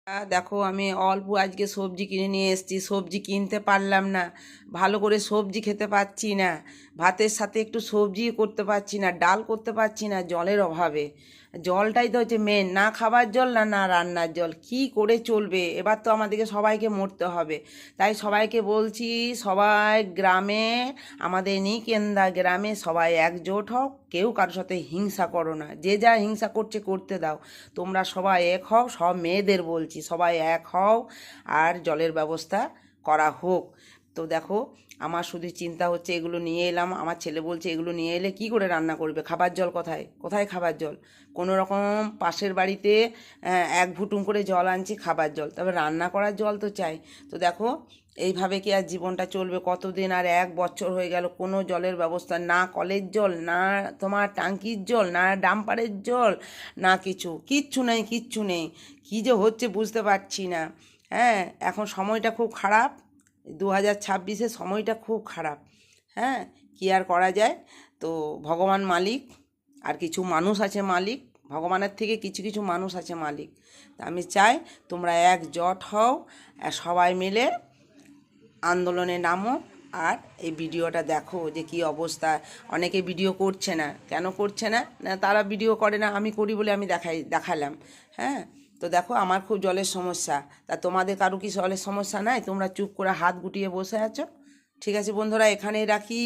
দেখো আমি অল্প আজকে সবজি কিনে নিয়ে এসেছি। সবজি কিনতে পারলাম না, ভালো করে সবজি খেতে পাচ্ছি না, ভাতের সাথে একটু সবজি করতে পারছি না, ডাল করতে পারছি না জলের অভাবে। জলটাই তো হচ্ছে মেন, না খাবার জল না না রান্নার জল, কি করে চলবে? এবার তো আমাদেরকে সবাইকে মরতে হবে। তাই সবাইকে বলছি, সবাই গ্রামে, আমাদের নিকেন্দা গ্রামে সবাই একজোট হও, কেউ কারোর সাথে হিংসা করো না, যে যা হিংসা করছে করতে দাও। তোমরা সবাই এক হও, সব মেয়েদের বলছি সবাই এক হও, আর জলের ব্যবস্থা করা হোক। তো দেখো, আমার শুধু চিন্তা হচ্ছে, এগুলো নিয়ে এলাম, আমার ছেলে বলছে এগুলো নিয়ে এলে কি করে রান্না করবে, খাবার জল কোথায় কোথায় খাবার জল? কোনো রকম পাশের বাড়িতে এক ভুটুম করে জল আনছি খাবার জল, তবে রান্না করার জল তো চাই। তো দেখো, এইভাবে কি আর জীবনটা চলবে? কতদিন, আর 1 বছর হয়ে গেল, কোনো জলের ব্যবস্থা না, কলের জল না, তোমার ট্যাঙ্কির জল না, ডাম্পারের জল না, কিচ্ছু নেই, কিচ্ছু নেই। কী যে হচ্ছে বুঝতে পারছি না। হ্যাঁ, এখন সময়টা খুব খারাপ, 2026-এ সময়টা খুব খারাপ। হ্যাঁ, কী আর করা যায়? তো ভগবান মালিক, আর কিছু মানুষ আছে মালিক, ভগবানের থেকে কিছু কিছু মানুষ আছে মালিক। তা আমি চাই তোমরা একজোট হও, আর সবাই মিলে আন্দোলনে নামো, আর এই ভিডিওটা দেখো যে কী অবস্থা। অনেকে ভিডিও করছে না, কেন করছে না? না তারা ভিডিও করে না, আমি করি বলে আমি দেখালাম। হ্যাঁ, তো দেখো আমার খুব জলের সমস্যা, তা তোমাদের কারো কি জলের সমস্যা নাই? তোমরা চুপ করে হাত গুটিয়ে বসে আছো। ঠিক আছে বন্ধুরা, এখানেই রাখি।